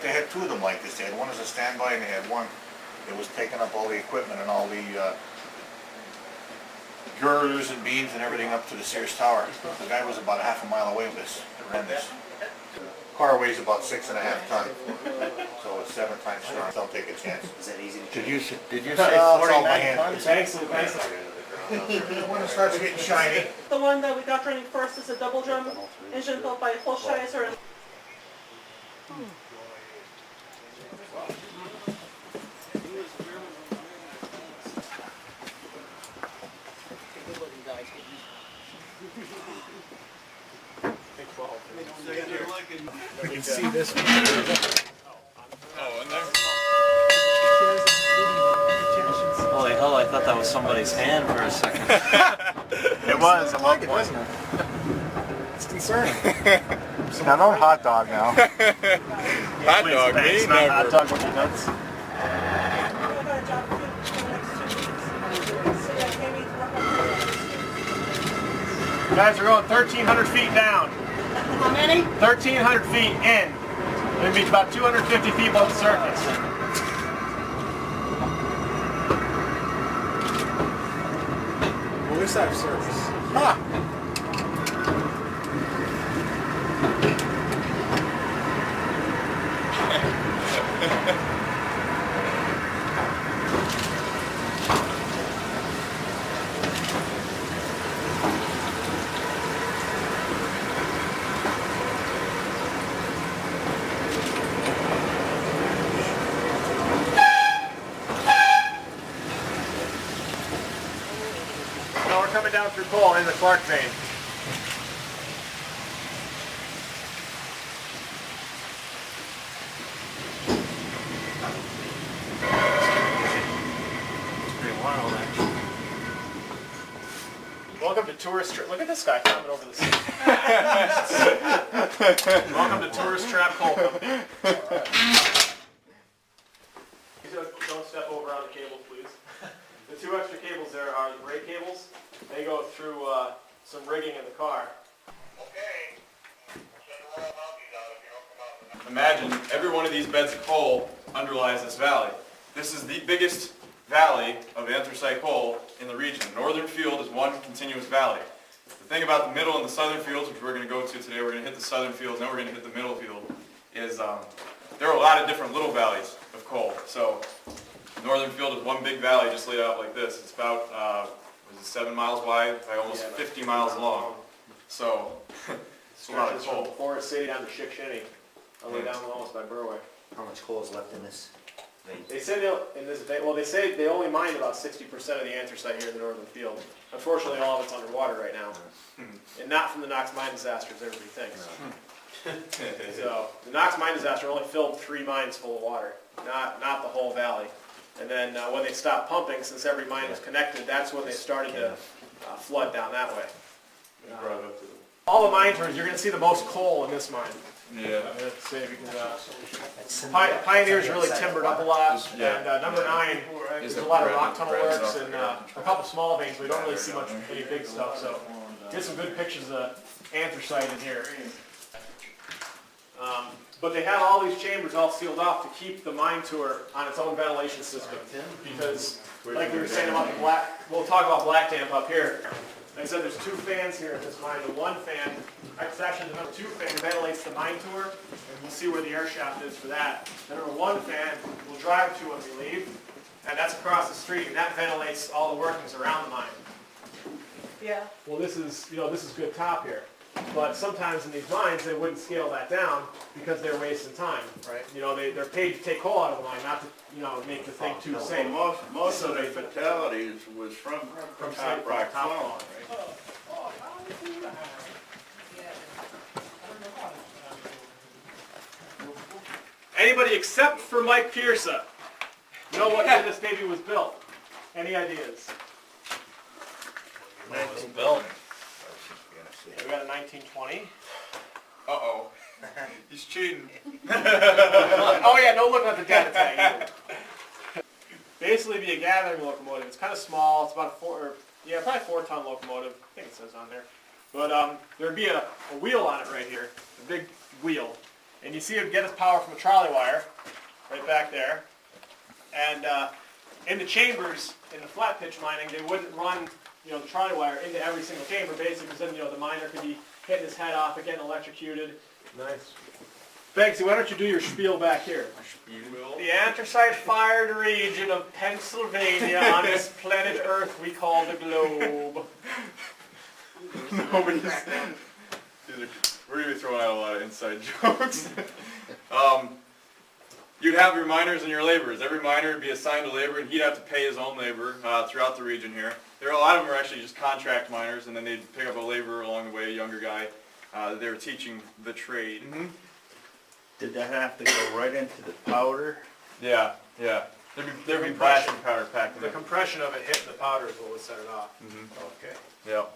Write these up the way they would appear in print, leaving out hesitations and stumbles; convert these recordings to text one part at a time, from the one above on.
They had two of them like this. They had one as a standby, and they had one that was taking up all the equipment and all the girders and beams and everything up to the Sears Tower. The guy was about half a mile away with this. Ran this. Car weighs about 6.5 tons, so it's 7 times strong. Don't take a chance. Is that easy to Did you say 49 tons? Thanks. When it starts getting shiny. The one that we got running first is a double drum engine built by Holsheiser. You can see this one. Oh, in there? Holy hell, I thought that was somebody's hand for a second. It was at one point. It's concerning. Now don't hot dog now. Hot dog, me never. Hot dog with the nuts. Guys, we're going 1,300 feet down. How many? 1,300 feet in. It'll be about 250 feet above the surface. Well, at least I have service. Huh. Now we're coming down through coal in the Clark vein. Welcome to tourist trap. Look at this guy climbing over the sea. Welcome to tourist trap coal company. Don't step over on the cables, please. The two extra cables there are the brake cables. They go through some rigging in the car. Imagine every one of these beds of coal underlies this valley. This is the biggest valley of anthracite coal in the region. The northern field is one continuous valley. The thing about the middle and the southern fields, which we're going to go to today, we're going to hit the southern fields, then we're going to hit the middle field, is there are a lot of different little valleys of coal. So the northern field is one big valley just laid out like this. It's about 7 miles wide by almost 50 miles long. So it's a lot of coal. From Forest City down to Shikshinny, all the way down almost by Berwick. How much coal is left in this vein? They say they say they only mine about 60% of the anthracite here in the northern field. Unfortunately, all of it's underwater right now, and not from the Knox mine disaster as everybody thinks. So the Knox mine disaster only filled 3 mines full of water, not the whole valley. And then when they stopped pumping, since every mine was connected, that's when they started to flood down that way. All the mine tours, you're going to see the most coal in this mine. Yeah. Let's see, because Pioneer's really timbered up a lot, and number 9, there's a lot of rock tunnel works and a couple small veins. We don't really see much any big stuff, so get some good pictures of anthracite in here. But they have all these chambers all sealed off to keep the mine tour on its own ventilation system, because like we were saying about the we'll talk about black damp up here. Like I said, there's 2 fans here at this mine. The one fan, it's actually the number 2 fan, ventilates the mine tour, and we'll see where the air shaft is for that. The number 1 fan we'll drive to when we leave, and that's across the street, and that ventilates all the workings around the mine. Yeah. Well, this is good top here. But sometimes in these mines, they wouldn't scale that down because they're wasting time, right? You know, they're paid to take coal out of the mine, not to, make the thing too safe. Most of the fatalities was from top rock falling, right? Anybody except for Mike Pierce know what year this baby was built? Any ideas? When it was built. We got a 1920. Uh-oh. He's cheating. Oh yeah, no looking at the data tag either. Basically be a gathering locomotive. It's kind of small. It's about probably 4-ton locomotive. I think it says on there. But there'd be a wheel on it right here, a big wheel. And you see it would get its power from a trolley wire, right back there. And in the chambers, in the flat pitch mining, they wouldn't run, the trolley wire into every single chamber, basically, because then, the miner could be hitting his head off and getting electrocuted. Nice. Banksy, why don't you do your spiel back here? The anthracite-fired region of Pennsylvania on this planet Earth we call the globe. Nobody's... We're going to be throwing out a lot of inside jokes. You'd have your miners and your laborers. Every miner would be assigned a labor, and he'd have to pay his own labor throughout the region here. A lot of them are actually just contract miners, and then they'd pick up a laborer along the way, a younger guy. They were teaching the trade. Mm-hmm. Did that have to go right into the powder? Yeah. There'd be blasting powder packed in The it. compression of it hitting the powder is what would set it off. Okay. Yep.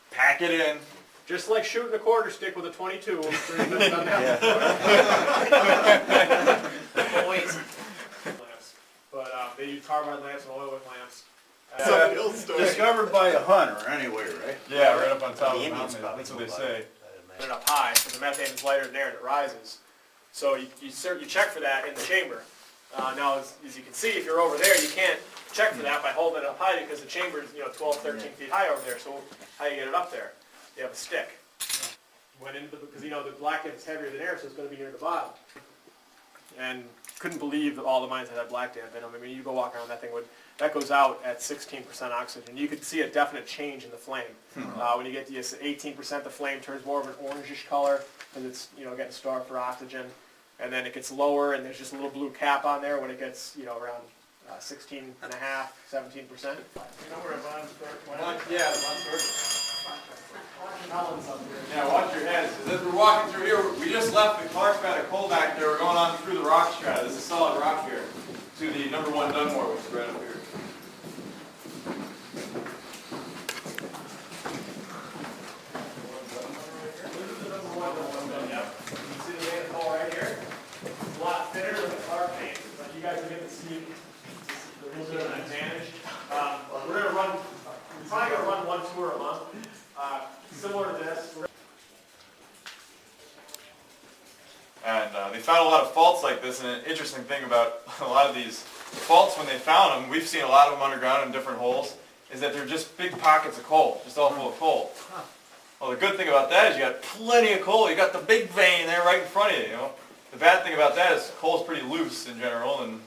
Pack it in. Just like shooting a quarter stick with a 22. Boys. But they use carbide lamps and oil wick lamps. Discovered by a hunter anyway, right? Yeah, right up on top of The the Indians mountain. probably That's what they go by say. it, Put it up high, because the methane is lighter than air and it rises. So you check for that in the chamber. Now, as you can see, if you're over there, you can't check for that by holding it up high because the chamber is 12, 13 feet high over there. So how do you get it up there? You have a stick. Went into because the black dip is heavier than air, so it's going to be near the bottom. And couldn't believe that all the mines that had black damp in them. I mean, you go walk around, that goes out at 16% oxygen. You could see a definite change in the flame. When you get to 18%, the flame turns more of an orangish color because it's getting starved for oxygen. And then it gets lower, and there's just a little blue cap on there when it gets around 16.5%, 17%. Yeah, watch your heads. As we're walking through here, we just left the Lackawanna Coal back there. We're going on through the rock strata. This is solid rock here to the #1 Dunmore, which is right up here. You see the vein of coal right here? It's a lot thinner than the Clark vein, but you guys will get to see a little bit of an advantage. We're probably going to run one tour a month, similar to this. And they found a lot of faults like this, and an interesting thing about a lot of these faults when they found them, we've seen a lot of them underground in different holes, is that they're just big pockets of coal, just all full of coal. Well, the good thing about that is you got plenty of coal. You got the big vein there right in front of you, The bad thing about that is coal's pretty loose in general, and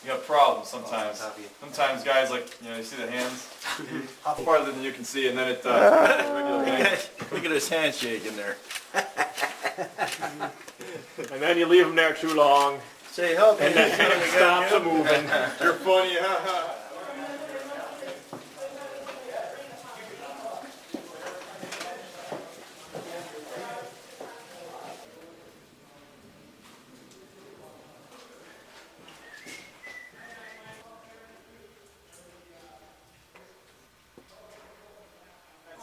you got problems sometimes. Sometimes guys you see the hands farther than you can see, and then it Look at his hand shaking there. And then you leave them there too long, Say help. and then it stops moving. You're funny, haha.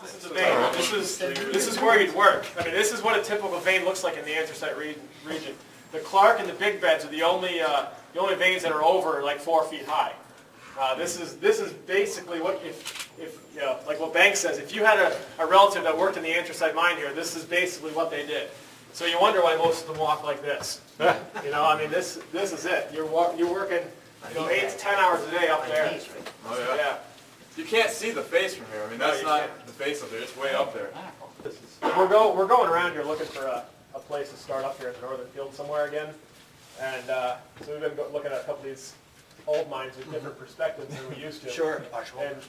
This is the vein. This is where you'd work. I mean, this is what a typical vein looks like in the anthracite region. The Clark and the Big Beds are the only veins that are over like 4 feet high. This is basically what if like what Banks says. If you had a relative that worked in the anthracite mine here, this is basically what they did. So you wonder why most of them walk like this. I mean, this is it. You're working 8 to 10 hours a day up there. Oh, yeah. You can't see the face from here. I mean, that's not the face up there. It's way up there. We're going around here looking for a place to start up here in the northern field somewhere again. And so we've been looking at a couple of these old mines with different perspectives than we used to. Sure. And,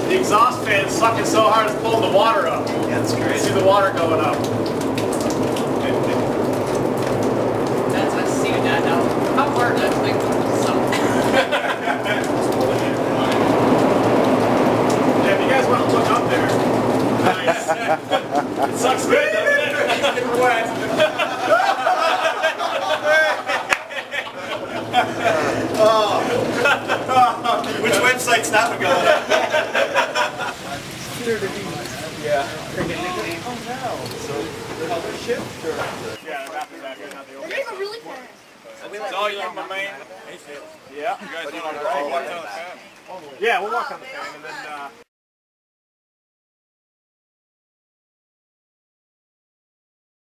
the exhaust fan is sucking so hard it's pulling the water up. That's You can crazy. see the water going up. That's I see that now. How far does that thing go south? Yeah, if you guys want to look up there, nice. It sucks good, doesn't it? It's getting wet. Which website's that one going on? Yeah, after that, you're not the only They're really fast. It's all you, my man. Yeah. You guys want to walk down the fan? Yeah, we'll walk on the fan and then